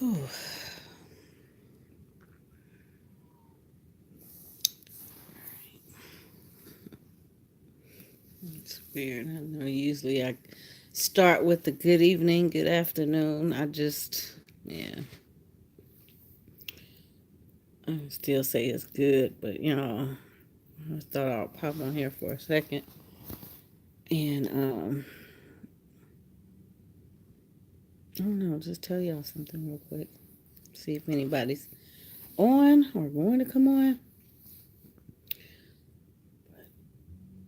Whew. It's weird. I know usually I start with the good evening, good afternoon. Yeah, I still say it's good, but I thought I'll pop on here for a second and I don't know, just tell y'all something real quick. See if anybody's on or going to come on.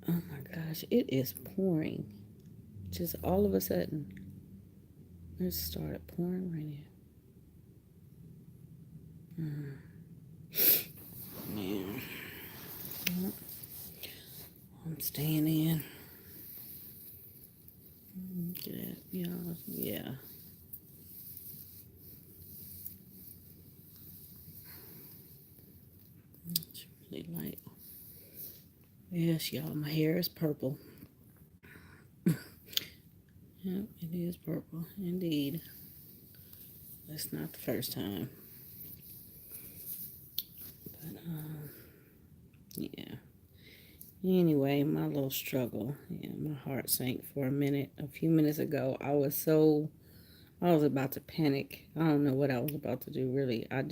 Oh my gosh, it is pouring. Just all of a sudden, it started pouring raining. Man, well, I'm staying in. Look at that, y'all. Yeah, it's really light. Yes, y'all, my hair is purple. Yep, it is purple, indeed. That's not the first time. But, yeah. Anyway, my little struggle. Yeah, my heart sank for a minute. A few minutes ago, I was about to panic. I don't know what I was about to do, really. I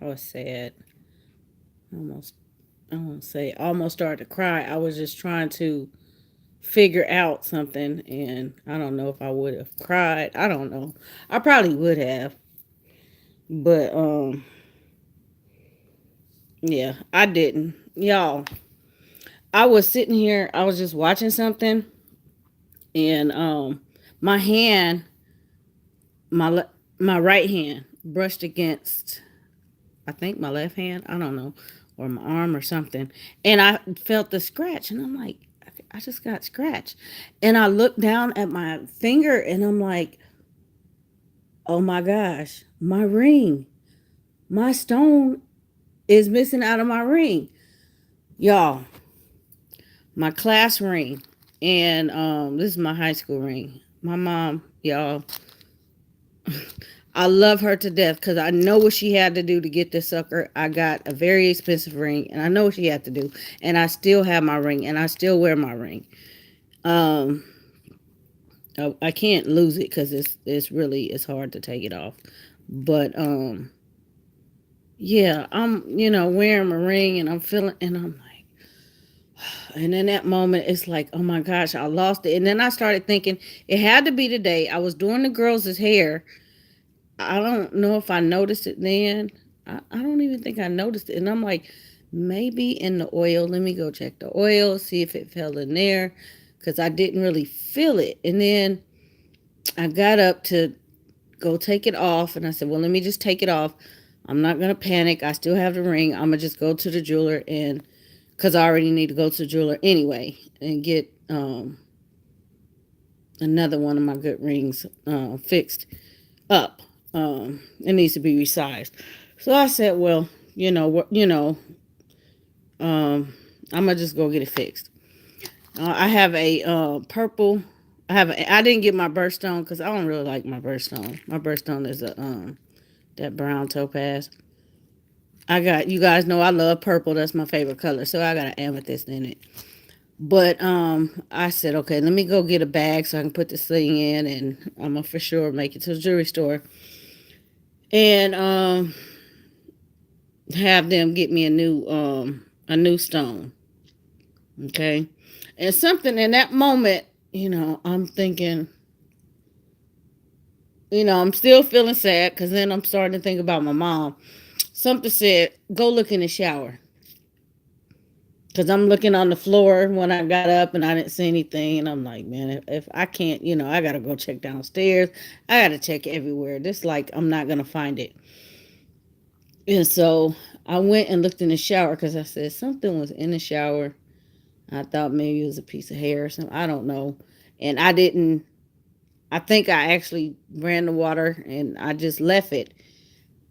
was sad. Almost, I won't say, almost started to cry. I was just trying to figure out something, and I don't know if I would have cried. I don't know. I probably would have, but yeah, I didn't. Y'all, I was sitting here. I was just watching something, and my hand, my right hand brushed against, I think my left hand. I don't know, or my arm or something, and I felt the scratch, and I'm like, I just got scratched, and I looked down at my finger, and I'm like, oh my gosh, my ring, my stone is missing out of my ring, y'all. My class ring, and this is my high school ring. My mom, y'all, I love her to death because I know what she had to do to get this sucker. I got a very expensive ring, and I know what she had to do, and I still have my ring, and I still wear my ring. Um, I can't lose it because it's hard to take it off. But yeah, I'm wearing my ring, and I'm feeling, and I'm like, and in that moment, it's like, oh my gosh, I lost it. And then I started thinking it had to be today. I was doing the girls' hair. I don't know if I noticed it then. I don't even think I noticed it. And I'm like, maybe in the oil. Let me go check the oil, see if it fell in there. Because I didn't really feel it. And then I got up to go take it off. And I said, well, let me just take it off. I'm not going to panic. I still have the ring. I'm going to just go to the jeweler, and because I already need to go to the jeweler anyway and get another one of my good rings fixed up. It needs to be resized. So I said, well, I'm gonna just go get it fixed. I have a purple. I didn't get my birthstone because I don't really like my birthstone. My birthstone is a that brown topaz. You guys know I love purple. That's my favorite color. So I got an amethyst in it. But I said, okay, let me go get a bag so I can put this thing in, and I'm gonna for sure make it to the jewelry store and have them get me a new stone. Okay, and something in that moment, I'm thinking, I'm still feeling sad because then I'm starting to think about my mom. Something said, go look in the shower. Because I'm looking on the floor when I got up and I didn't see anything. And I'm like, man, if I can't, I got to go check downstairs. I got to check everywhere. This, like, I'm not going to find it. And so I went and looked in the shower because I said something was in the shower. I thought maybe it was a piece of hair or something. I don't know. And I didn't, I think I actually ran the water and I just left it.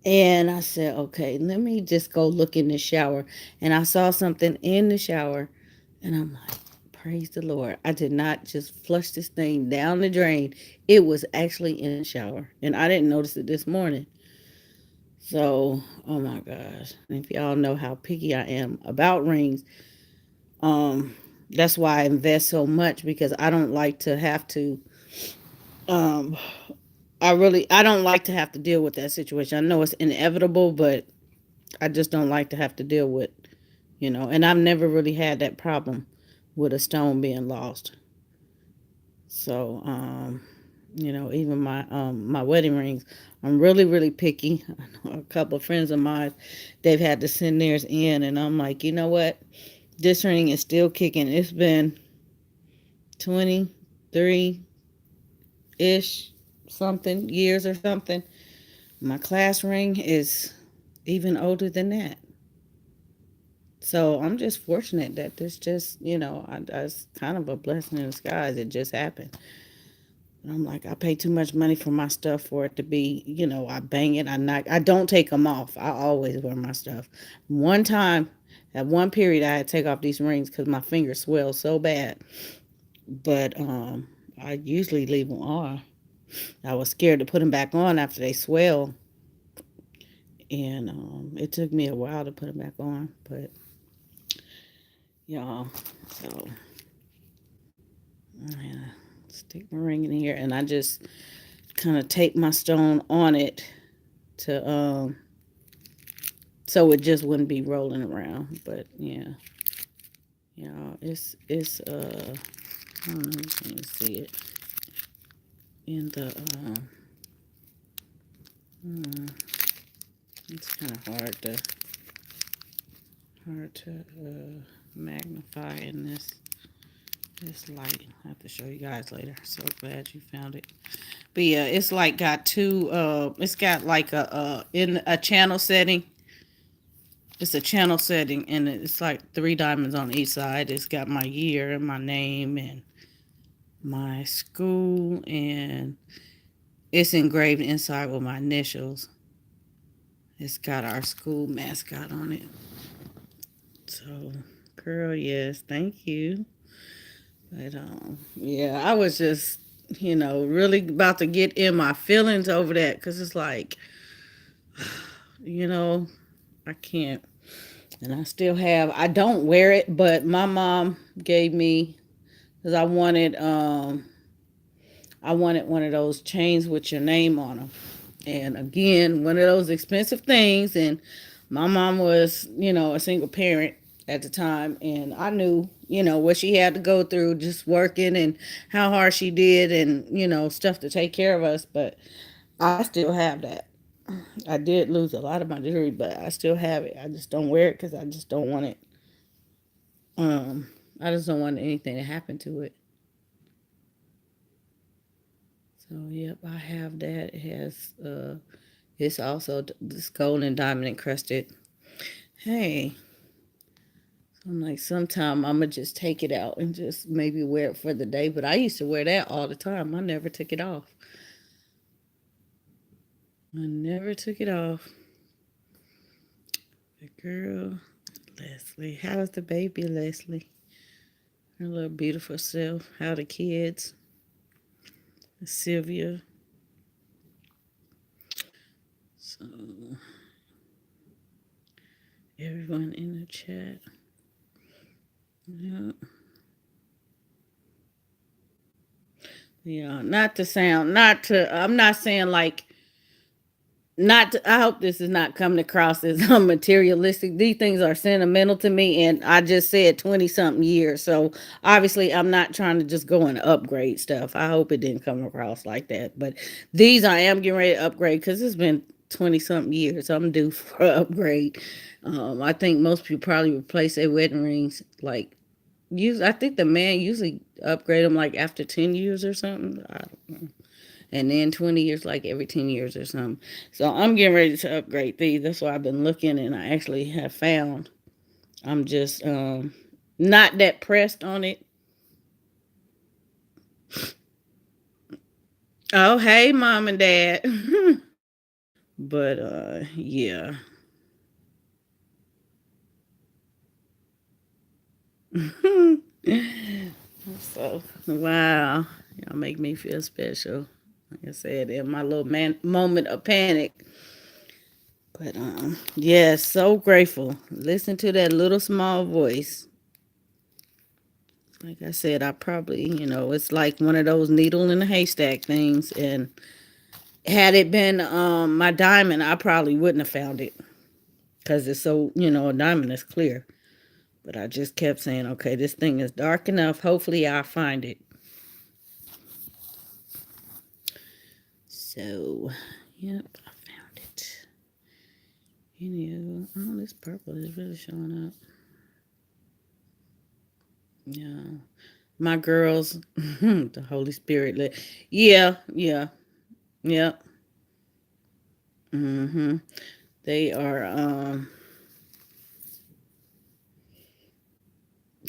And I said, okay, let me just go look in the shower. And I saw something in the shower. And I'm like, Praise the Lord. I did not just flush this thing down the drain. It was actually in the shower. And I didn't notice it this morning. So, oh my gosh. And if y'all know how picky I am about rings, um, that's why I invest so much because I don't like to have to um I don't like to have to deal with that situation. I know it's inevitable, but I just don't like to have to deal with, and I've never really had that problem with a stone being lost. So, even my wedding rings, I'm really really picky. I know a couple of friends of mine, they've had to send theirs in, and I'm like, you know what? This ring is still kicking. It's been 23 ish something years or something. My class ring is even older than that. So I'm just fortunate that this just, it's kind of a blessing in disguise. It just happened. And I'm like, I pay too much money for my stuff for it to be, I bang it. I don't take them off. I always wear my stuff. One time, at one period, I had to take off these rings because my fingers swell so bad. But I usually leave them on. I was scared to put them back on after they swell, and it took me a while to put them back on. But y'all, so yeah, stick my ring in here, and I just kind of tape my stone on it to so it just wouldn't be rolling around. But yeah, y'all, I don't know if you can see it in the hmm, it's kind of hard to magnify in this light. I have to show you guys later. So glad you found it. But yeah, it's like got two. It's got like in a channel setting. It's a channel setting, and it's like three diamonds on each side. It's got my year and my name and my school, and it's engraved inside with my initials. It's got our school mascot on it. So, girl, yes, thank you. But yeah, I was just, really about to get in my feelings over that because it's like, you know, I can't. And I still have. I don't wear it, but my mom gave me because I wanted one of those chains with your name on them. And again, one of those expensive things. And my mom was, a single parent at the time. And I knew, what she had to go through just working and how hard she did and, stuff to take care of us. But I still have that. I did lose a lot of my jewelry, but I still have it. I just don't wear it because I just don't want it. Um, I just don't want anything to happen to it. So, yep, I have that. It's also this gold and diamond encrusted. Hey, so I'm like, sometime I'm gonna just take it out and just maybe wear it for the day. But I used to wear that all the time. I never took it off. I never took it off. The girl, Leslie. How's the baby, Leslie? Her little beautiful self. How the kids? Sylvia. So, everyone in the chat. Yeah. Yeah, I'm not saying like, not to, I hope this is not coming across as materialistic. These things are sentimental to me, and I just said 20 something years. So obviously, I'm not trying to just go and upgrade stuff. I hope it didn't come across like that. But these I am getting ready to upgrade because it's been 20 something years. So I'm due for an upgrade. I think most people probably replace their wedding rings like I think the man usually upgrade them like after 10 years or something. I don't know. And then 20 years, like every 10 years or something. So I'm getting ready to upgrade these. That's why I've been looking and I actually have found. I'm just not that pressed on it. Oh, hey, mom and dad. But yeah. So, wow. Y'all make me feel special. Like I said, in my little moment of panic. But, yeah, so grateful. Listen to that little small voice. Like I said, I probably, it's like one of those needle in a haystack things. And had it been my diamond, I probably wouldn't have found it. Because it's so, a diamond is clear. But I just kept saying, okay, this thing is dark enough. Hopefully I'll find it. So, yep, I found it. Oh, this purple is really showing up. Yeah. My girls, the Holy Spirit. Yeah, yeah, yeah. Mm-hmm. They are,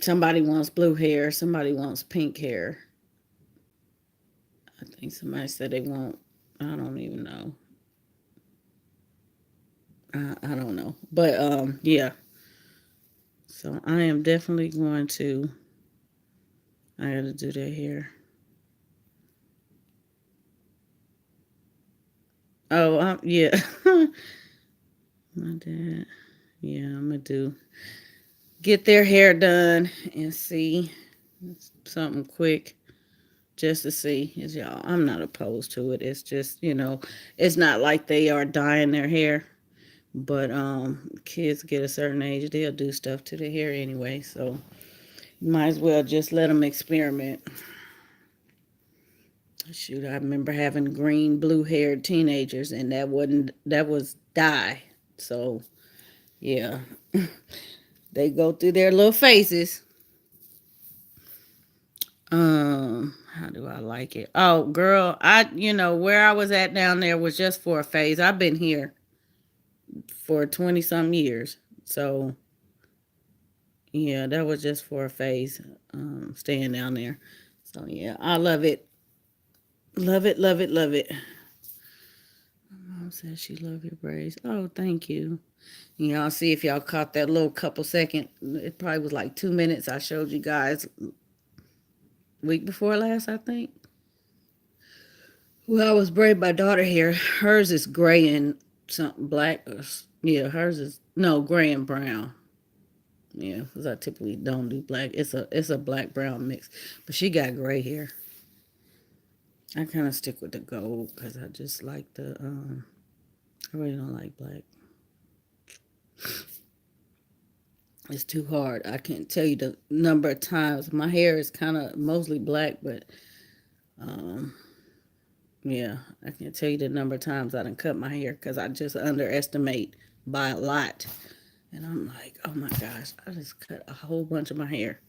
somebody wants blue hair, somebody wants pink hair. I think somebody said they want, I don't even know. I don't know. But, yeah. So I am definitely going to, I gotta do that hair. Oh, yeah. My dad. Yeah, I'm gonna get their hair done and see something quick just to see. Is y'all, I'm not opposed to it. It's just it's not like they are dyeing their hair, but kids get a certain age, they'll do stuff to their hair anyway. So you might as well just let them experiment. Shoot, I remember having green, blue-haired teenagers, and that was dye. So yeah, they go through their little phases. How do I like it? Oh, girl, where I was at down there was just for a phase. I've been here for 20 some years. So, yeah, that was just for a phase, staying down there. So, yeah, I love it. Love it, love it, love it. Mom says she love your braids. Oh, thank you. Y'all see if y'all caught that little couple second. It probably was like 2 minutes. I showed you guys week before last, I think. Well, I was braiding my daughter hair. Hers is gray and something black. Yeah, hers is no gray and brown. Yeah, because I typically don't do black. It's a black brown mix, but she got gray hair. I kind of stick with the gold because I just like the. I really don't like black. It's too hard. I can't tell you the number of times my hair is kind of mostly black, but um, yeah, I can't tell you the number of times I done cut my hair because I just underestimate by a lot. And I'm like, oh my gosh, I just cut a whole bunch of my hair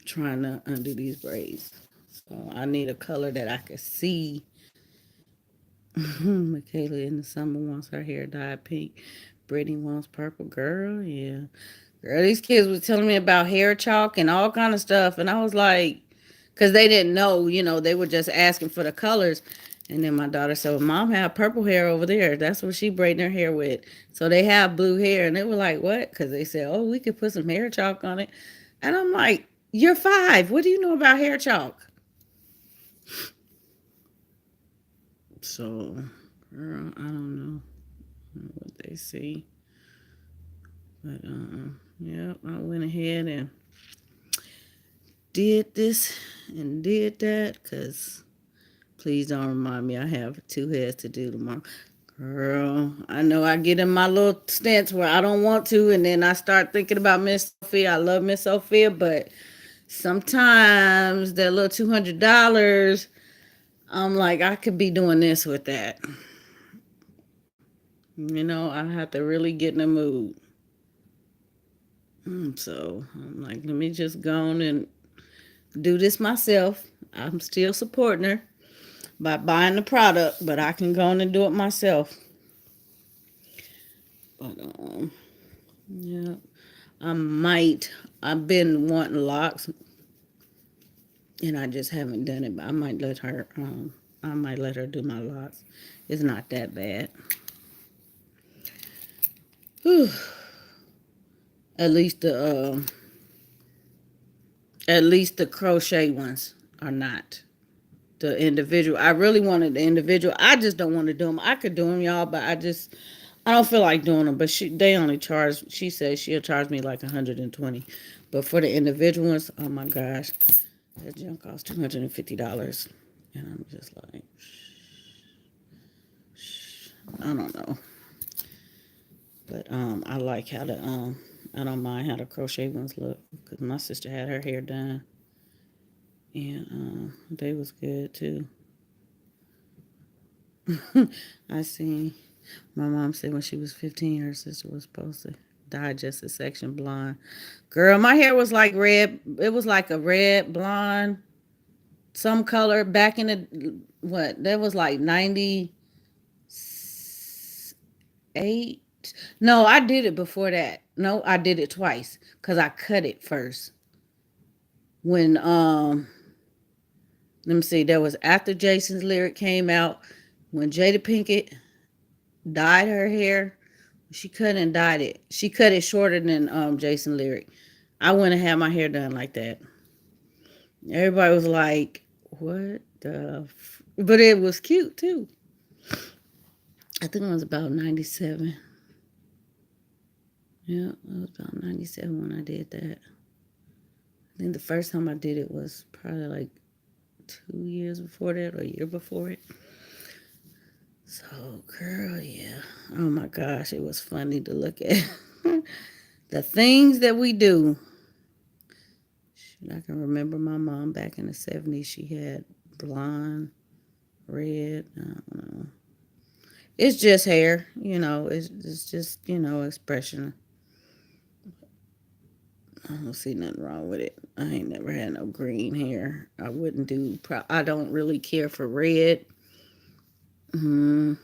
trying to undo these braids. So I need a color that I can see. Michaela in the summer wants her hair dyed pink. Brittany wants purple. Girl, yeah. Girl, these kids was telling me about hair chalk and all kind of stuff. And I was like, because they didn't know, they were just asking for the colors. And then my daughter said, well, Mom have purple hair over there. That's what she braiding her hair with. So they have blue hair. And they were like, what? Because they said, oh, we could put some hair chalk on it. And I'm like, you're 5. What do you know about hair chalk? So, girl, I don't know what they see. But, yeah, I went ahead and did this and did that because please don't remind me I have 2 heads to do tomorrow. Girl, I know I get in my little stance where I don't want to, and then I start thinking about Miss Sophia. I love Miss Sophia, but sometimes that little $200, I'm like, I could be doing this with that. I have to really get in the mood. So I'm like, let me just go on and do this myself. I'm still supporting her by buying the product, but I can go on and do it myself. But yeah, I might. I've been wanting locks, and I just haven't done it. But I might let her. I might let her do my locks. It's not that bad. Whew. At least At least the crochet ones are not. The individual. I really wanted the individual. I just don't want to do them. I could do them, y'all, but I don't feel like doing them. But they only charge. She says she'll charge me like 120. But for the individual ones, oh my gosh, that junk costs $250, and I'm just like, I don't know. But I like how the I don't mind how the crochet ones look because my sister had her hair done, and they was good too. I seen my mom said when she was 15, her sister was supposed to dye just a section blonde. Girl, my hair was like red. It was like a red blonde, some color back in the what? That was like 98. No, I did it before that. No, I did it twice because I cut it first. When let me see, that was after Jason's lyric came out. When Jada Pinkett dyed her hair, she cut and dyed it. She cut it shorter than Jason lyric. I went and had my hair done like that. Everybody was like, "What the?" But it was cute too. I think it was about 97. Yeah, it was about 97 when I did that. I think the first time I did it was probably like 2 years before that or a year before it. So, girl, yeah. Oh my gosh, it was funny to look at. The things that we do. I can remember my mom back in the 70s. She had blonde, red. I don't know. It's just hair, It's just expression. I don't see nothing wrong with it. I ain't never had no green hair. I wouldn't do. I don't really care for red. Mm,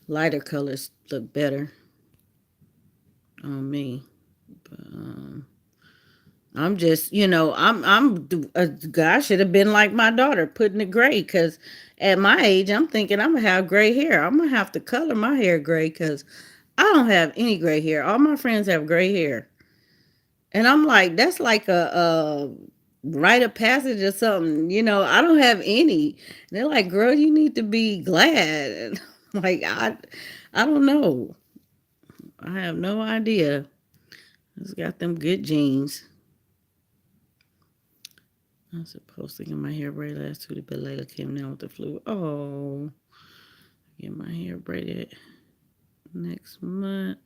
lighter colors look better on me. But, I'm just, I should have been like my daughter, putting it gray. Cause at my age, I'm thinking I'm gonna have gray hair. I'm gonna have to color my hair gray, cause I don't have any gray hair. All my friends have gray hair, and I'm like, that's like a rite of passage or something. I don't have any. And they're like, girl, you need to be glad. And I'm like, I don't know. I have no idea. I just got them good genes. I was supposed to get my hair braided last Tuesday, but Layla came down with the flu. Oh, get my hair braided next month.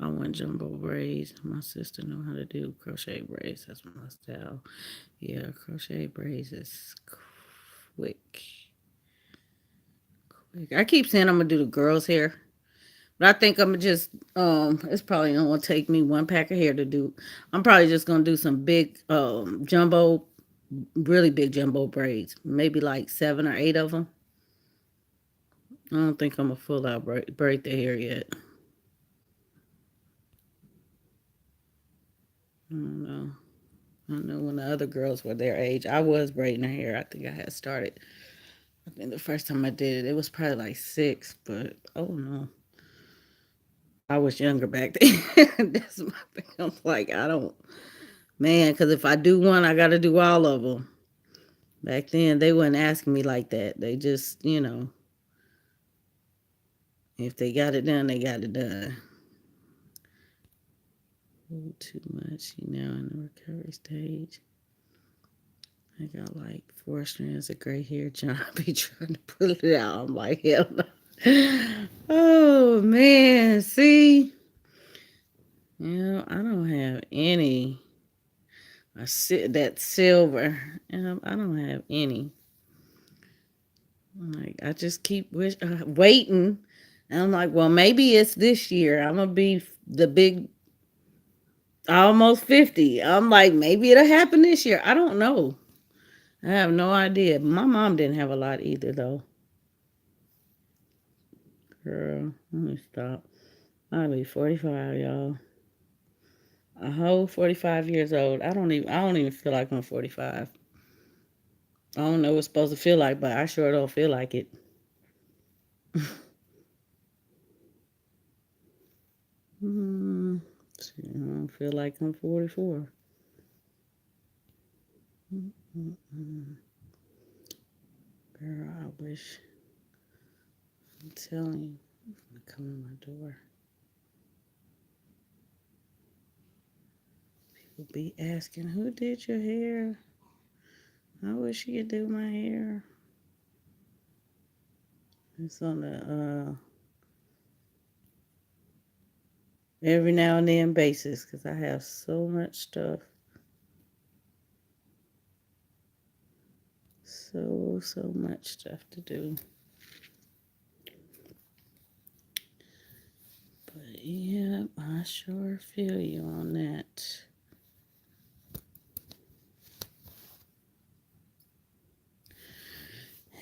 I want jumbo braids. My sister know how to do crochet braids. That's my style. Yeah, crochet braids is quick. Quick. I keep saying I'm gonna do the girls' hair, but I think I'm gonna just it's probably gonna take me one pack of hair to do. I'm probably just gonna do some big jumbo, really big jumbo braids. Maybe like 7 or 8 of them. I don't think I'm a full out braid the hair yet. I don't know. I don't know when the other girls were their age. I was braiding her hair. I think I had started. I think the first time I did it, it was probably like 6, but oh no. I was younger back then. That's my thing. I'm like, I don't, man, because if I do one, I got to do all of them. Back then, they wouldn't ask me like that. They just, if they got it done, they got it done. Ooh, too much, in the recovery stage. I got like 4 strands of gray hair. John be trying to pull it out. I'm like, hell no. Oh man, see, I don't have any. I sit that silver, and I don't have any. Like I just keep waiting, and I'm like, well, maybe it's this year. I'm gonna be the big, almost 50. I'm like, maybe it'll happen this year. I don't know. I have no idea. My mom didn't have a lot either, though. Girl, let me stop. I'll be 45, y'all. A whole 45 years old. I don't even feel like I'm 45. I don't know what it's supposed to feel like, but I sure don't feel like it. Hmm. See, I don't feel like I'm 44. Mm-mm. Girl, I wish. I'm telling you. Come in my door. People be asking, who did your hair? I wish you could do my hair. It's on the every now and then basis because I have so much stuff. So much stuff to do. But yeah, I sure feel you on that.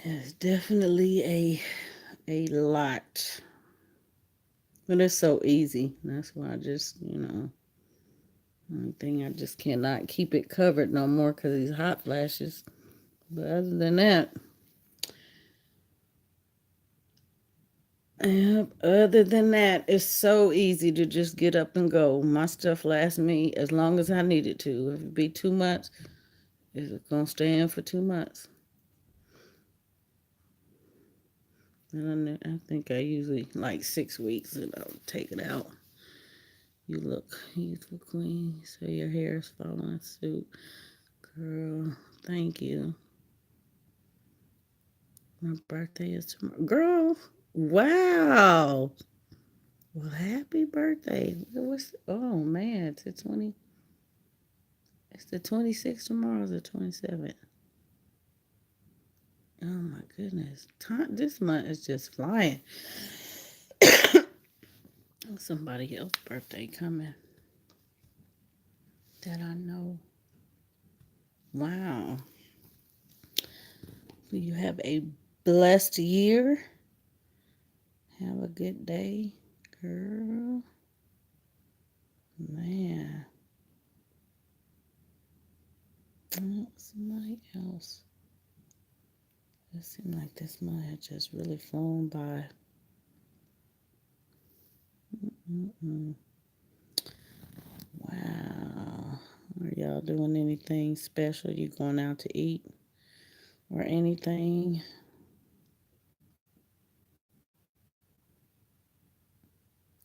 It's definitely a lot. But it's so easy. That's why I just, one thing I just cannot keep it covered no more because these hot flashes. But other than that, yep, other than that, it's so easy to just get up and go. My stuff lasts me as long as I need it to. If it be 2 months, it's gonna stay in for 2 months. And I think I usually like 6 weeks and I'll take it out. You look youthful queen, so your hair is following suit. Girl, thank you. My birthday is tomorrow. Girl, wow. Well, happy birthday. Oh man, it's the 26th tomorrow, the 27th. Oh my goodness. This month is just flying. Somebody else's birthday coming that I know. Wow. You have a blessed year. Have a good day, girl. Man. Somebody else. It seemed like this month had just really flown by. Mm-mm. Wow. Are y'all doing anything special? You going out to eat or anything?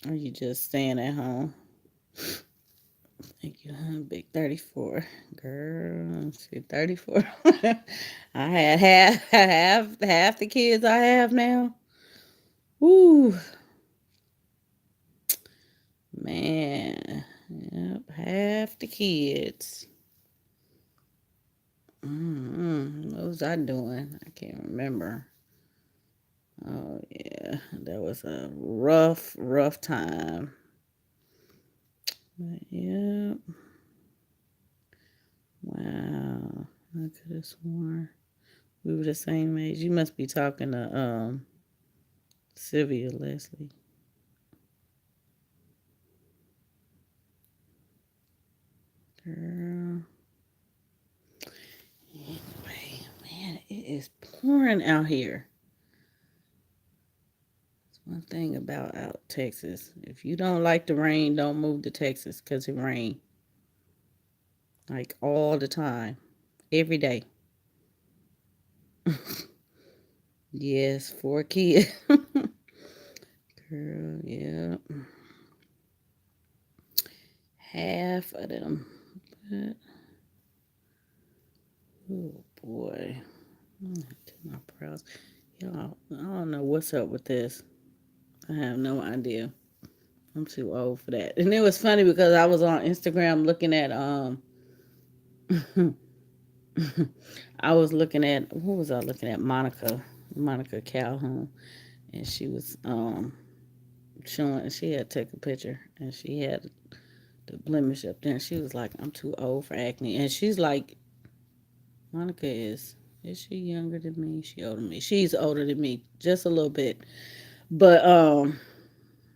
Or you just staying at home? Thank you, huh? Big 34. Girl, she 34. I had half the kids I have now. Woo, man. Yep, half the kids. What was I doing? I can't remember. Oh yeah, that was a rough time. But yep. Wow. I could have sworn we were the same age. You must be talking to Sylvia Leslie. Girl. Anyway, man, it is pouring out here. It's one thing about out Texas. If you don't like the rain, don't move to Texas because it rain. Like all the time. Every day. Yes, 4 kids. Girl, yeah. Half of them. But, oh boy. To my brows. Y'all, I don't know what's up with this. I have no idea. I'm too old for that. And it was funny because I was on Instagram looking at I was looking at what was I looking at? Monica Calhoun, and she was showing. She had taken a picture, and she had the blemish up there. And she was like, "I'm too old for acne," and she's like, Monica is. Is she younger than me? She older than me. She's older than me, just a little bit. But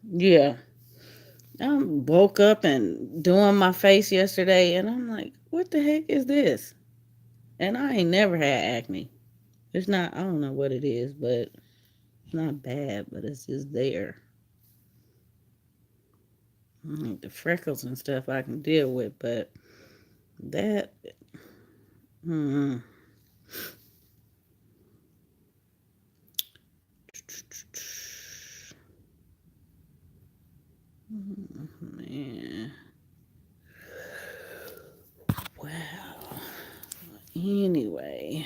yeah. I woke up and doing my face yesterday, and I'm like, "What the heck is this?" And I ain't never had acne. It's not. I don't know what it is, but it's not bad. But it's just there. The freckles and stuff I can deal with, but that Hmm. Man. Well, anyway,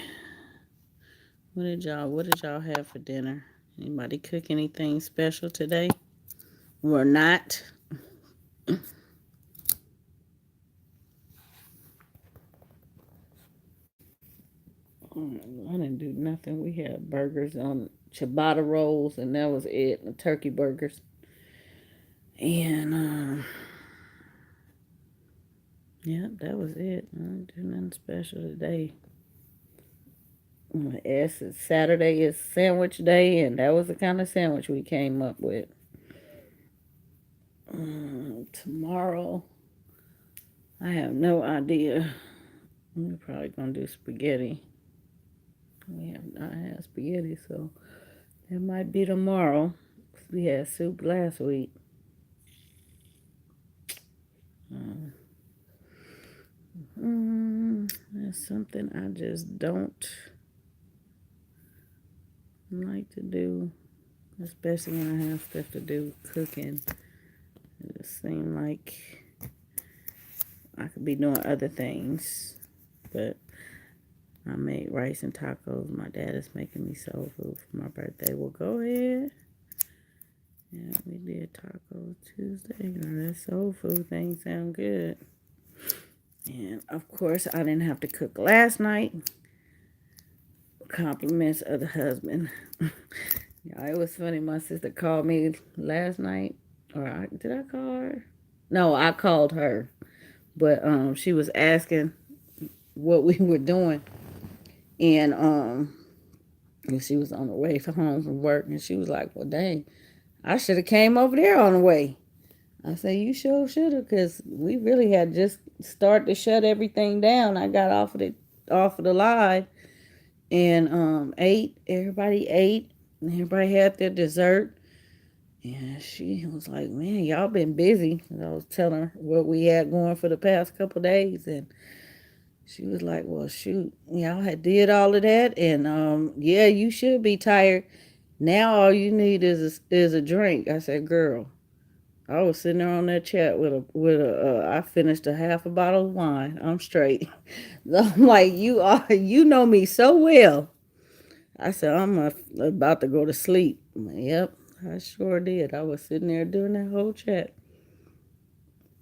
what did y'all have for dinner? Anybody cook anything special today? Or not? I didn't do nothing. We had burgers on ciabatta rolls, and that was it. The turkey burgers, and yeah, that was it. I didn't do nothing special today. Yes, Saturday is sandwich day, and that was the kind of sandwich we came up with. Tomorrow, I have no idea. We're probably gonna do spaghetti. We have not had spaghetti, so it might be tomorrow. We had soup last week. Uh, that's something I just don't like to do, especially when I have stuff to do cooking. It just seems like I could be doing other things, but I made rice and tacos. My dad is making me soul food for my birthday. Well, go ahead. Yeah, we did Taco Tuesday. Now, that soul food thing sound good. And of course, I didn't have to cook last night. Compliments of the husband. Yeah, it was funny. My sister called me last night, did I call her? No, I called her, but she was asking what we were doing, and she was on the way home from work, and she was like, "Well, dang, I should have came over there on the way." I said, "You sure should have, cause we really had just started to shut everything down. I got off of the live, and ate. Everybody ate, and everybody had their dessert." And she was like, "Man, y'all been busy." And I was telling her what we had going for the past couple days, and she was like, "Well, shoot, y'all had did all of that, and yeah, you should be tired. Now all you need is a drink." I said, "Girl, I was sitting there on that chat with a. I finished a half a bottle of wine. I'm straight." I'm like, you know me so well." I said, "I'm about to go to sleep." Yep, I sure did. I was sitting there doing that whole chat.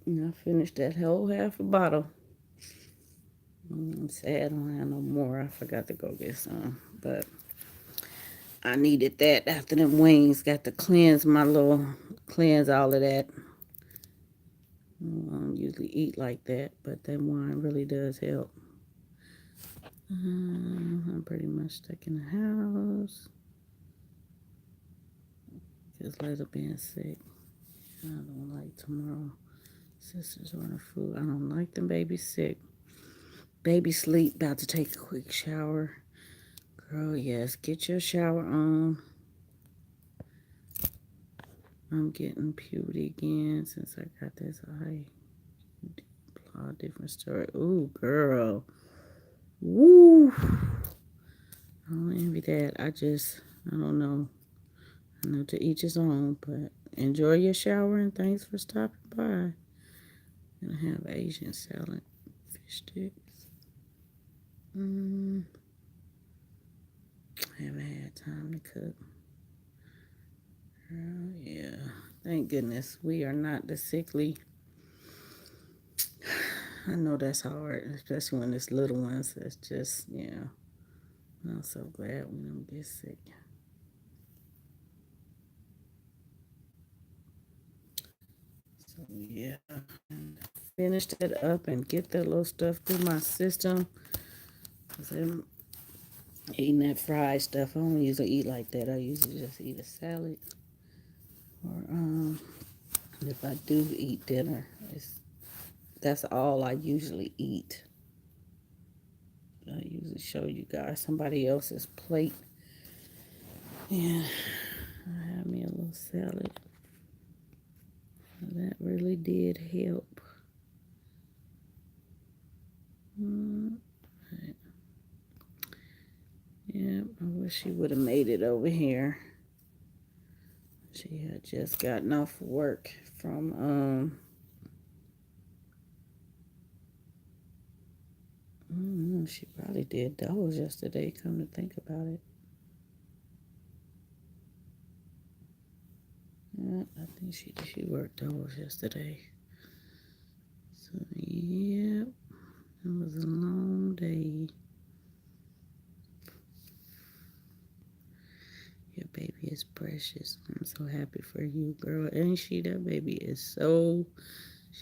And I finished that whole half a bottle. I'm sad I don't have no more. I forgot to go get some. But I needed that after them wings. Got to cleanse all of that. I don't usually eat like that, but that wine really does help. I'm pretty much stuck in the house. Just later being sick. I don't like tomorrow. Sisters ordering food. I don't like them babies sick. Baby sleep. About to take a quick shower. Girl, yes. Get your shower on. I'm getting puberty again since I got this eye. All different story. Ooh, girl. Woo. I don't envy that. I don't know. I know to each his own, but enjoy your shower and thanks for stopping by. Gonna have Asian salad, fish sticks. Mm, I haven't had time to cook. Oh, yeah. Thank goodness we are not the sickly. I know that's hard, especially when it's little ones. It's just, yeah. I'm so glad we don't get sick. So, yeah. Finished it up and get that little stuff through my system. Cause I'm eating that fried stuff. I don't usually eat like that. I usually just eat a salad. Or if I do eat dinner, that's all I usually eat. I usually show you guys somebody else's plate. Yeah, I have me a little salad. That really did help. Mm, right. she would have made it over here. She had just gotten off work from I don't know, she probably did doubles yesterday, come to think about it. Yeah, I think she worked doubles yesterday. So yeah, it was a long day. Your baby is precious. I'm so happy for you, girl. Ain't she? That baby is so.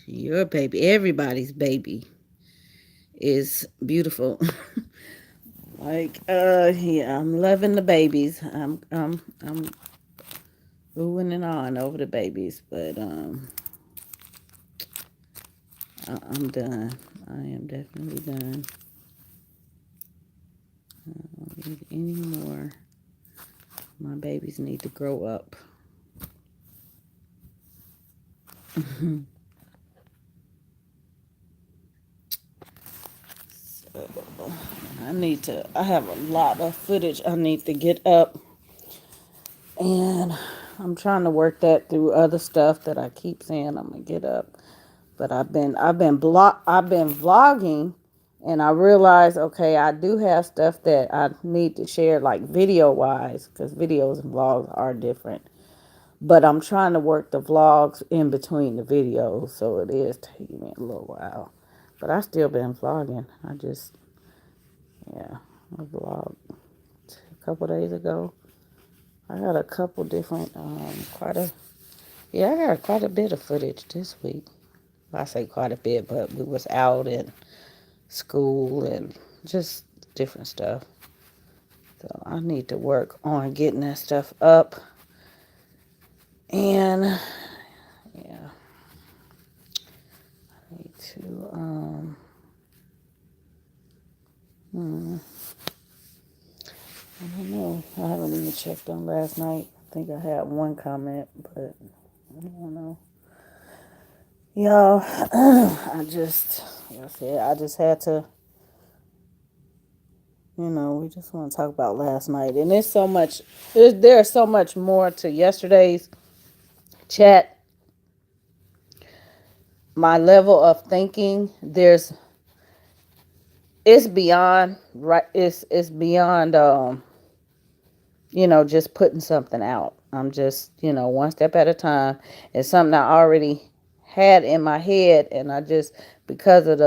Your baby, everybody's baby, is beautiful. Yeah, I'm loving the babies. I'm oohing and on over the babies, but I'm done. I am definitely done. I don't need any more. My babies need to grow up. So I have a lot of footage I need to get up, and I'm trying to work that through other stuff that I keep saying I'm gonna get up. But I've been vlogging, and I realized, okay, I do have stuff that I need to share, like video wise, because videos and vlogs are different. But I'm trying to work the vlogs in between the videos, so it is taking me a little while. But I still been vlogging. Yeah, I vlogged a couple days ago. I got a couple different, I got quite a bit of footage this week. I say quite a bit, but we was out and school and just different stuff. So I need to work on getting that stuff up. And yeah, I need to hmm, I don't know. I haven't even checked on last night. I think I had one comment, but I don't know. Y'all, like I said, I just had to, we just want to talk about last night. And there's so much more to yesterday's chat. My level of thinking, it's beyond, right, it's beyond, just putting something out. I'm just, one step at a time. It's something I already had in my head, and I just, because of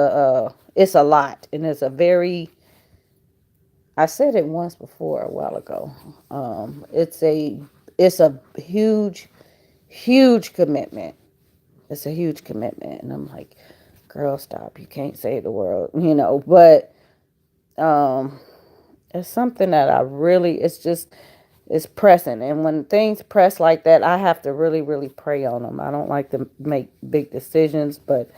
it's a lot, and I said it once before a while ago. It's a huge, huge commitment. It's a huge commitment, and I'm like, girl, stop. You can't save the world, but um, it's something that it's pressing. And when things press like that, I have to really, really pray on them. I don't like to make big decisions, but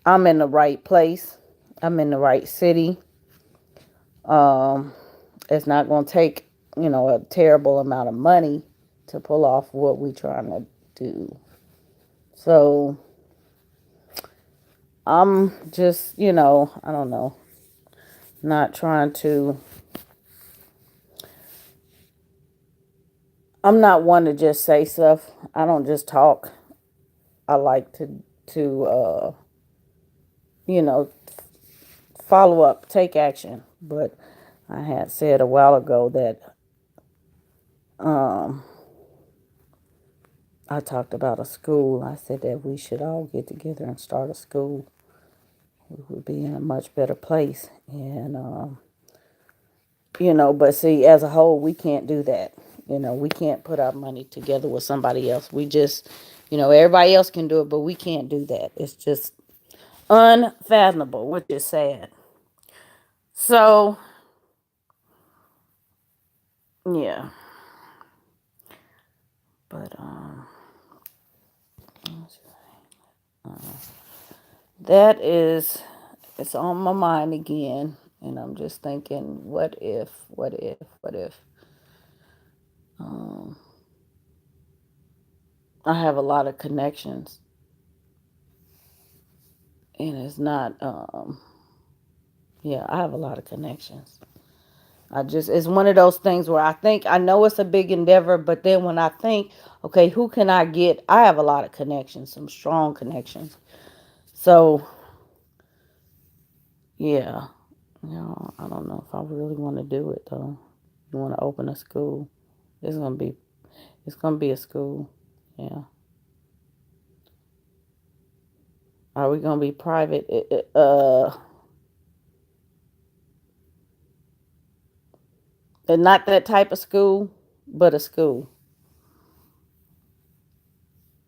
I'm in the right place. I'm in the right city. Um, it's not going to take, a terrible amount of money to pull off what we trying to do. So I'm just, I don't know, not trying to, I'm not one to just say stuff. I don't just talk. I like to you know, follow up, take action. But I had said a while ago that um, I talked about a school. I said that we should all get together and start a school. We would be in a much better place. And, but see, as a whole, we can't do that. We can't put our money together with somebody else. We just, everybody else can do it, but we can't do that. It's just unfathomable, which is sad. So, yeah. But, that is, it's on my mind again. And I'm just thinking, what if? Um, I have a lot of connections, and it's not, yeah, I have a lot of connections. It's one of those things where I think I know it's a big endeavor, but then when I think, okay, who can I get? I have a lot of connections, some strong connections. So, yeah, I don't know if I really want to do it though. You want to open a school? It's gonna be, it's gonna be a school. Yeah. Are we gonna be private? And not that type of school, but a school.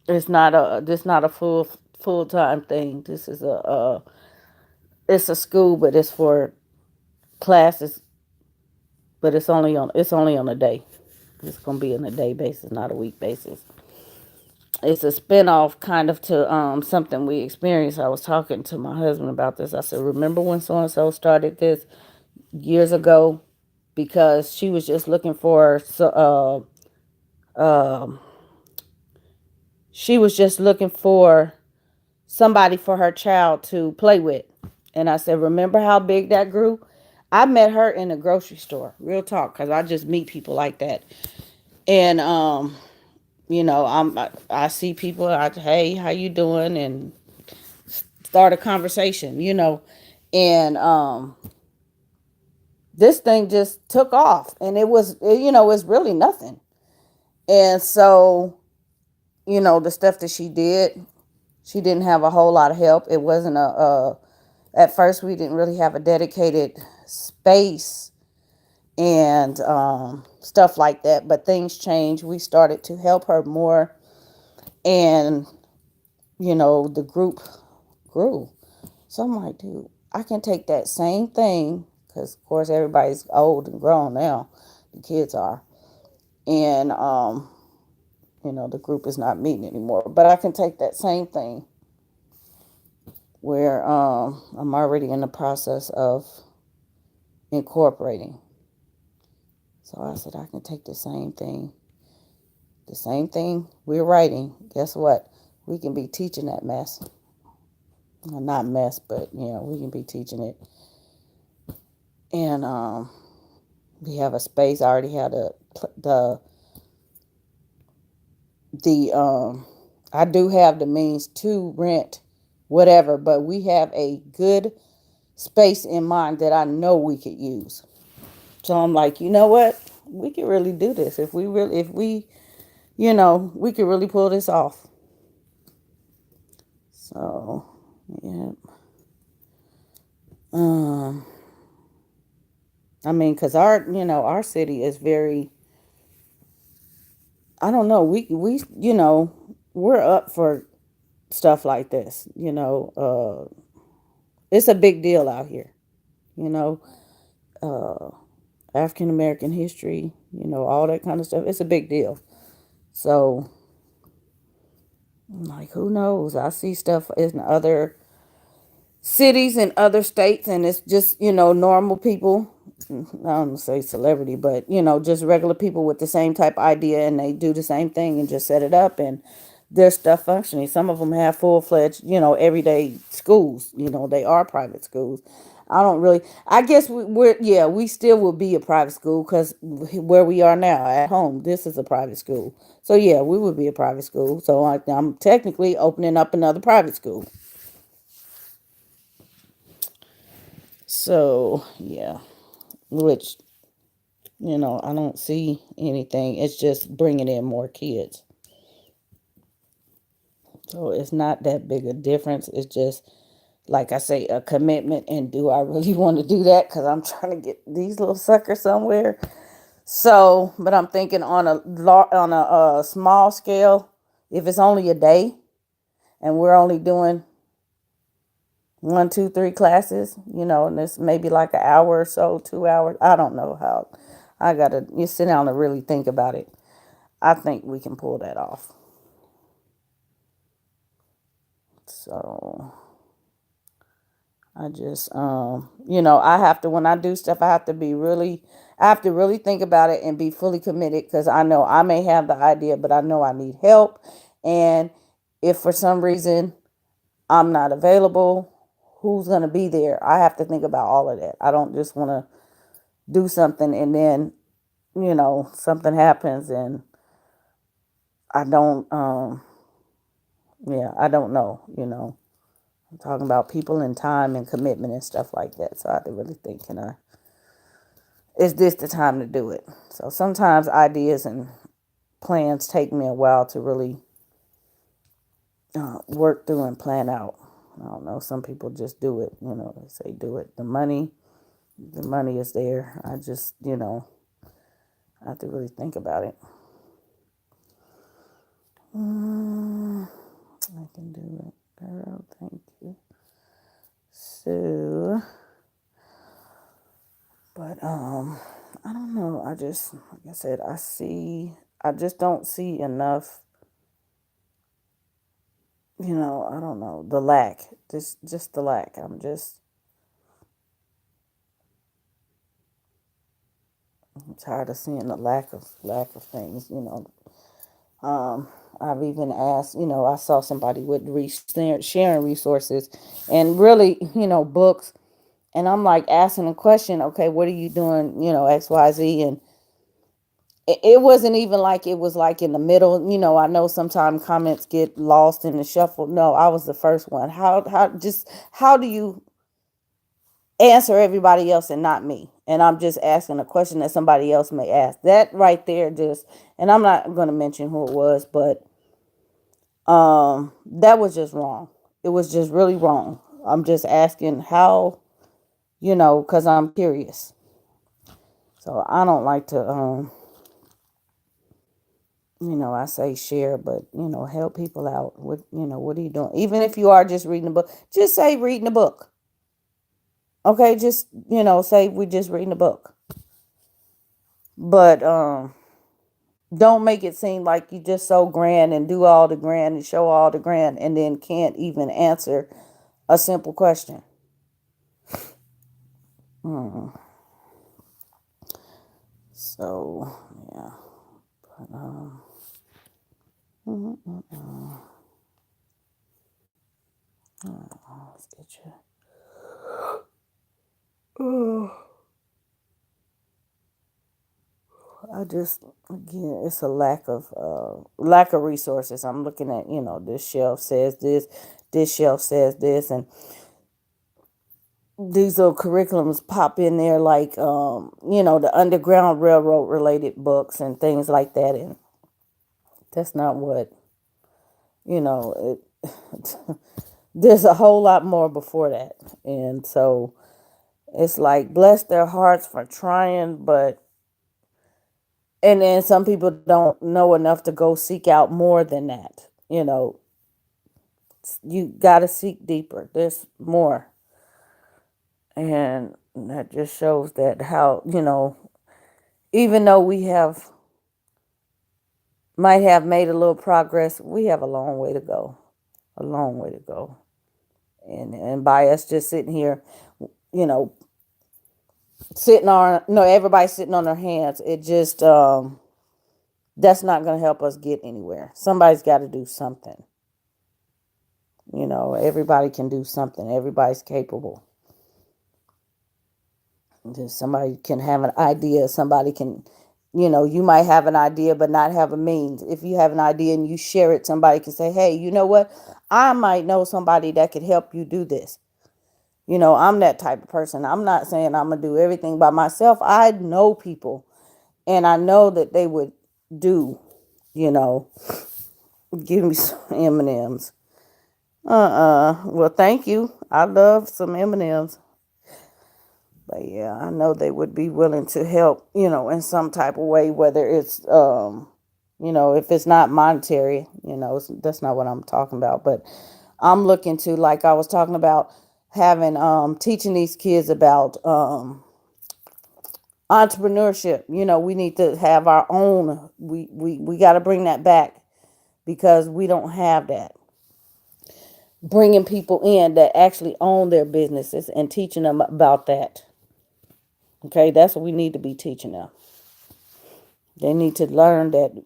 This not a full time thing. This is it's a school, but it's for classes, but it's only on a day. It's gonna be on a day basis, not a week basis. It's a spinoff kind of to something we experienced. I was talking to my husband about this. I said, remember when so and so started this years ago? Because she was just looking for she was just looking for somebody for her child to play with. And I said, remember how big that grew? I met her in a grocery store. Real talk, because I just meet people like that. And I see people. Hey, how you doing? And start a conversation. And this thing just took off, and it's really nothing. And so, the stuff that she did, she didn't have a whole lot of help. It wasn't at first we didn't really have a dedicated space and stuff like that. But things changed. We started to help her more, and the group grew. So I'm like, dude, I can take that same thing because, of course, everybody's old and grown now. The kids are, and the group is not meeting anymore. But I can take that same thing where I'm already in the process of incorporating. So I said, I can take the same thing we're writing. Guess what? We can be teaching that mess. Well, not mess, but we can be teaching it. And we have a space. I already had the I do have the means to rent whatever, but we have a good space in mind that I know we could use. So I'm like, you know what? We could really do this if we we could really pull this off. So, yeah. Um, I mean, because our city is very, I don't know, we're up for stuff like this. It's a big deal out here. You know, uh, African American history, all that kind of stuff. It's a big deal. So, like, who knows? I see stuff in other cities and other states, and it's just normal people. I don't say celebrity, but just regular people with the same type of idea, and they do the same thing and just set it up, and their stuff functioning. Some of them have full-fledged everyday schools. They are private schools. I don't really. I guess we still will be a private school because where we are now at home, this is a private school. So yeah, we would be a private school. So I'm technically opening up another private school. So yeah, which I don't see anything. It's just bringing in more kids. So it's not that big a difference. It's just, like I say, a commitment. And do I really want to do that? Because I'm trying to get these little suckers somewhere. So, but I'm thinking on a small scale, if it's only a day and we're only doing one, two, three classes, and it's maybe like an hour or so, 2 hours. I don't know how. I gotta you sit down and really think about it. I think we can pull that off. So I just I have to when I do stuff I have to really think about it and be fully committed because I know I may have the idea, but I know I need help. And if for some reason I'm not available, who's gonna be there? I have to think about all of that. I don't just wanna do something and then, something happens and I don't, yeah, I don't know, I'm talking about people and time and commitment and stuff like that. So I have to really think, is this the time to do it? So sometimes ideas and plans take me a while to really work through and plan out. I don't know. Some people just do it. They say do it. The money is there. I just, I have to really think about it. I can do it, girl. Thank you. So, but I don't know. I just, like I said, I just don't see enough. I don't know the lack. Just the lack. I'm tired of seeing the lack of things. I've even asked. I saw somebody with sharing resources, and really, books. And I'm like asking a question. Okay, what are you doing? X, Y, Z, and it wasn't even like it was like in the middle. I know sometimes comments get lost in the shuffle. No, I was the first one. How do you answer everybody else and not me? And I'm just asking a question that somebody else may ask. That right there just, and I'm not going to mention who it was, but that was just wrong. It was just really wrong. I'm just asking how, cuz I'm curious. So I don't like to I say share, but help people out. What are you doing? Even if you are just reading a book, just say reading a book. Okay, just say we just reading a book. But don't make it seem like you just so grand and do all the grand and show all the grand and then can't even answer a simple question. Hmm. So yeah, but, mm, mm, mm. Let's get you. I just again, it's a lack of resources. I'm looking at this shelf says this shelf says this, and these little curriculums pop in there like the Underground Railroad related books and things like that, and that's not what it. There's a whole lot more before that, and so it's like bless their hearts for trying, but and then some people don't know enough to go seek out more than that. You got to seek deeper. There's more. And that just shows that how, even though we might have made a little progress, we have a long way to go. A long way to go. And by us just sitting here, you know, everybody sitting on their hands, it just, that's not going to help us get anywhere. Somebody's got to do something. Everybody can do something. Everybody's capable. Just somebody can have an idea. Somebody can, you might have an idea but not have a means. If you have an idea and you share it, somebody can say, hey, you know what? I might know somebody that could help you do this. I'm that type of person. I'm not saying I'm going to do everything by myself. I know people and I know that they would do, you know, give me some M&Ms. Well, thank you. I love some M&Ms. But yeah, I know they would be willing to help, in some type of way, whether it's, if it's not monetary, that's not what I'm talking about. But I'm looking to, like I was talking about, having, teaching these kids about entrepreneurship. We need to have our own, we got to bring that back because we don't have that. Bringing people in that actually own their businesses and teaching them about that. Okay, that's what we need to be teaching them. They need to learn that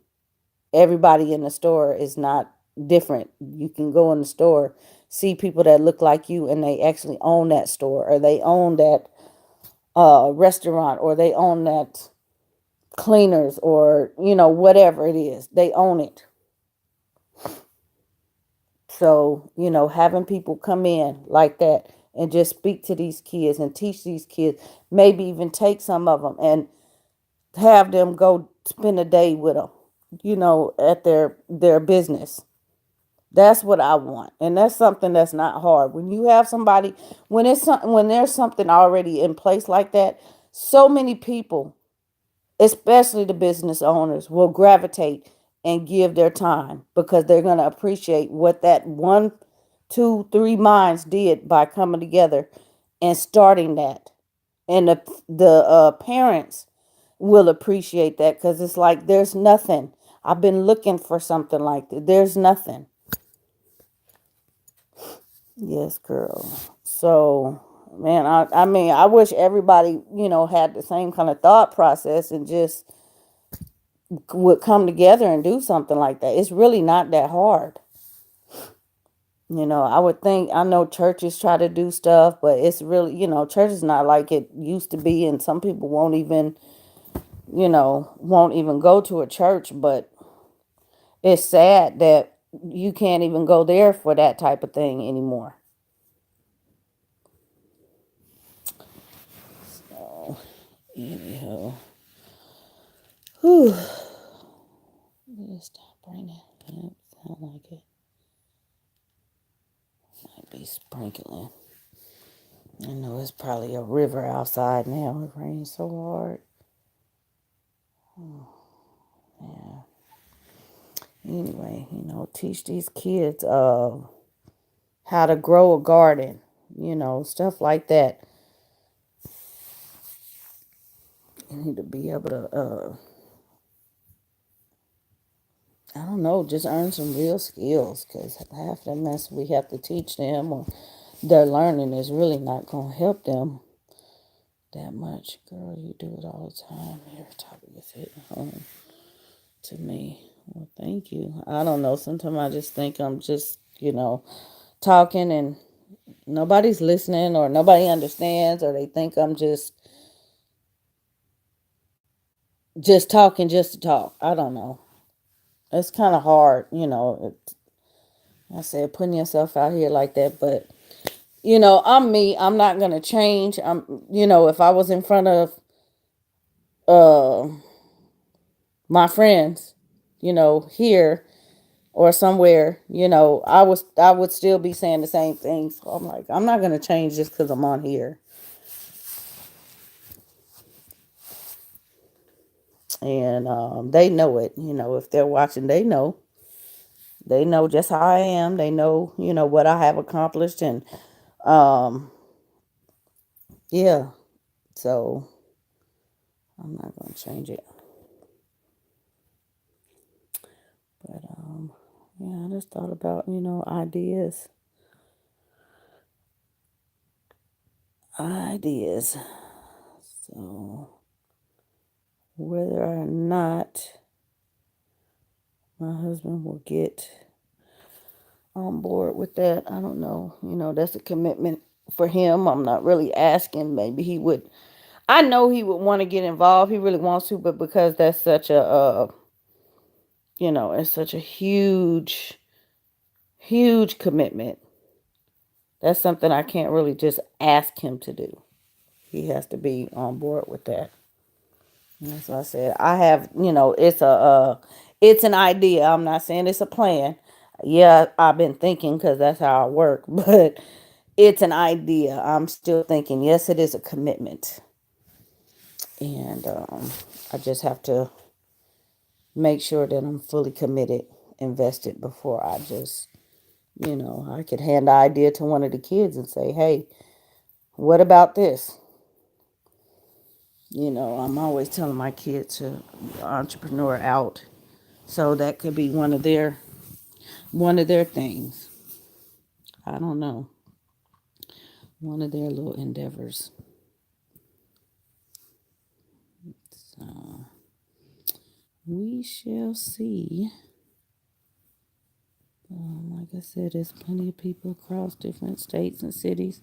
everybody in the store is not different. You can go in the store, see people that look like you, and they actually own that store or they own that restaurant, or they own that cleaners, or whatever it is, they own it. So, having people come in like that and just speak to these kids and teach these kids, maybe even take some of them and have them go spend a day with them, at their business. That's what I want. And that's something that's not hard. When you have somebody, when there's something already in place like that, so many people, especially the business owners, will gravitate and give their time because they're going to appreciate what that one, two, three minds did by coming together and starting that. And the parents will appreciate that because it's like there's nothing. I've been looking for something like that. There's nothing. Yes, girl. So, man, I mean, I wish everybody, had the same kind of thought process and just would come together and do something like that. It's really not that hard. I would think, I know churches try to do stuff, but it's really, church is not like it used to be. And some people won't even go to a church, but it's sad that you can't even go there for that type of thing anymore. So, anyhow, whew, just stop raining. Yep, sound like it. Might be sprinkling. I know it's probably a river outside now. It rains so hard. Oh, yeah. Anyway, teach these kids how to grow a garden, stuff like that. You need to be able to I don't know, just earn some real skills, because half the mess we have to teach them or their learning is really not going to help them that much. Girl, you do it all the time. Your topic is hitting home to me. Well, thank you. I don't know. Sometimes I just think I'm just, talking and nobody's listening, or nobody understands, or they think I'm just talking just to talk. I don't know. It's kind of hard, I said, putting yourself out here like that, but I'm me. I'm not gonna change. If I was in front of uh my friends, here or somewhere, I would still be saying the same thing. So I'm like, I'm not gonna change just because I'm on here. And they know it. If they're watching, they know. They know just how I am. They know, what I have accomplished, and um, yeah. So I'm not gonna change it. But yeah, I just thought about, ideas. So whether or not my husband will get on board with that, I don't know. That's a commitment for him. I'm not really asking. Maybe he would. I know he would want to get involved. He really wants to, but because that's such a, it's such a huge, huge commitment. That's something I can't really just ask him to do. He has to be on board with that. And that's what I said. I have, it's an idea. I'm not saying it's a plan. Yeah, I've been thinking because that's how I work, but it's an idea. I'm still thinking, yes, it is a commitment. And I just have to make sure that I'm fully committed, invested before I just, I could hand the idea to one of the kids and say, hey, what about this? I'm always telling my kids to entrepreneur out. So that could be one of their things. I don't know. One of their little endeavors. So we shall see. Like I said, there's plenty of people across different states and cities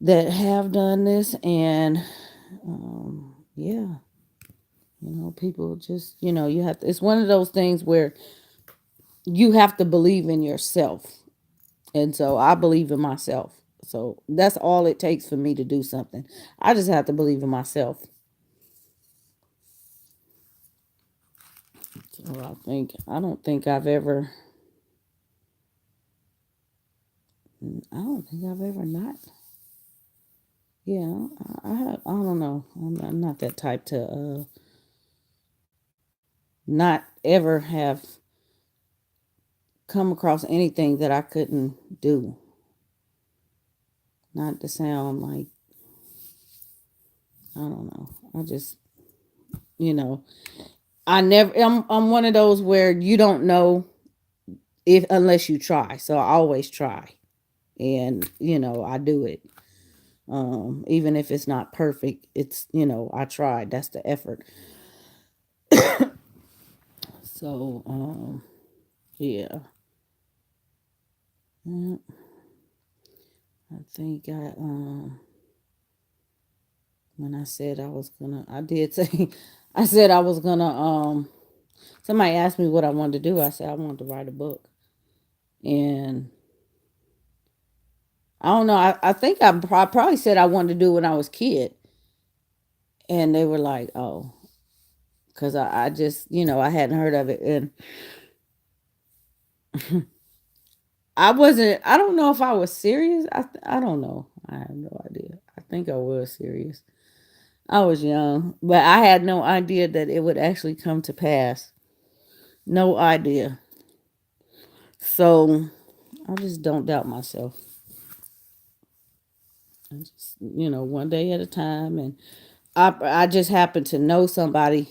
that have done this, and yeah, people just, you have to, it's one of those things where you have to believe in yourself. And so I believe in myself. So that's all it takes for me to do something. I just have to believe in myself. So I don't think I've ever, I don't think I've ever not. Yeah, I don't know. I'm not that type to not ever have come across anything that I couldn't do. Not to sound like, I don't know. I just, you know, I'm one of those where you don't know if unless you try. So I always try. And, I do it. Even if it's not perfect, it's, I tried. That's the effort. So, yeah. Mm, I think when I said I did say, I said I was gonna, somebody asked me what I wanted to do. I said I wanted to write a book. And I don't know. I think I probably said I wanted to do it when I was a kid. And they were like, oh, because I just, I hadn't heard of it. And I don't know if I was serious. I don't know. I have no idea. I think I was serious. I was young, but I had no idea that it would actually come to pass. No idea. So I just don't doubt myself. I just, one day at a time. And I just happened to know somebody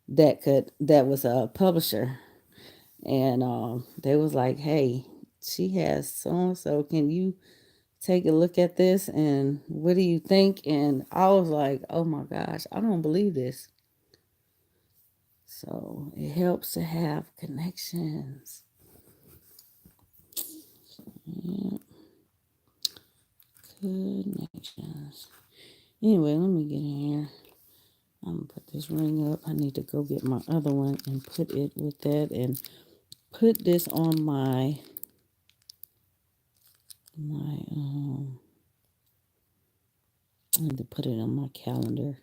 that was a publisher. And they was like, hey, she has so and so. Can you take a look at this? And what do you think? And I was like, oh my gosh, I don't believe this. So it helps to have connections. Yeah, connections. Anyway, let me get in here. I'm gonna put this ring up. I need to go get my other one and put it with that, and put this on my. I need to put it on my calendar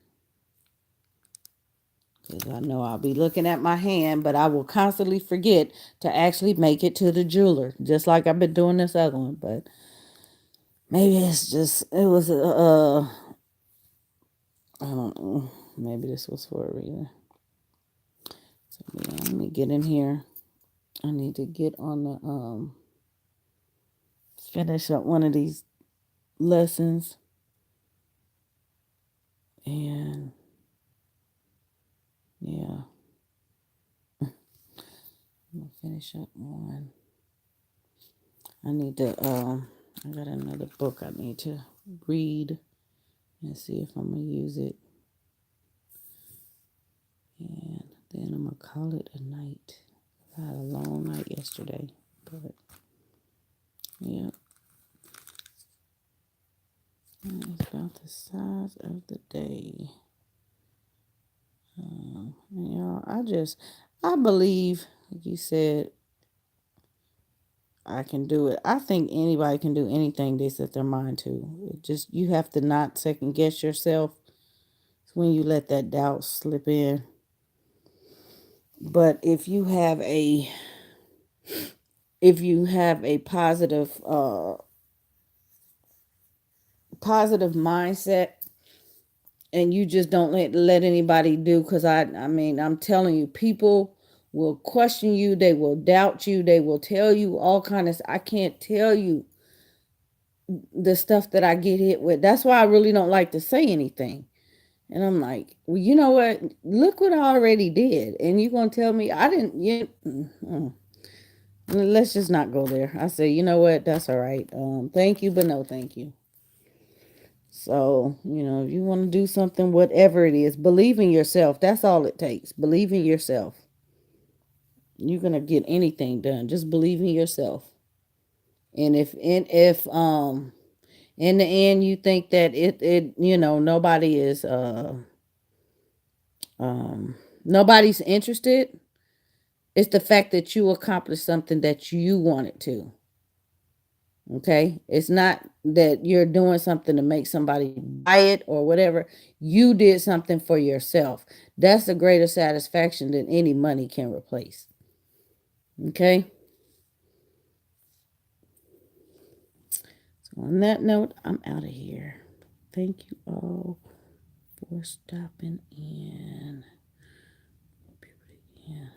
because I know I'll be looking at my hand, but I will constantly forget to actually make it to the jeweler, just like I've been doing this other one. But maybe it was I don't know. Maybe this was for a reason. So yeah, let me get in here. I need to get on the finish up one of these lessons, and yeah, I'm gonna finish up one. I need to I got another book I need to read and see if I'm gonna use it. And then I'm gonna call it a night. I had a long night yesterday, but yeah, it's about the size of the day. I believe, like you said, I can do it. I think anybody can do anything they set their mind to. It just, you have to not second guess yourself. It's when you let that doubt slip in. But if you have a positive mindset, and you just don't let anybody do, because I mean, I'm telling you, people will question you, they will doubt you, they will tell you all kind of, I can't tell you the stuff that I get hit with. That's why I really don't like to say anything. And I'm like, well, you know what? Look what I already did. And you're going to tell me I didn't. Let's just not go there. I say, you know what? That's all right. Thank you, but no thank you. So, if you want to do something, whatever it is, believe in yourself. That's all it takes. Believe in yourself. You're going to get anything done. Just believe in yourself. And In the end, you think that nobody is nobody's interested. It's the fact that you accomplished something that you wanted to. Okay, it's not that you're doing something to make somebody buy it or whatever. You did something for yourself. That's a greater satisfaction than any money can replace. Okay, so on that note, I'm out of here. Thank you all for stopping in. Yeah.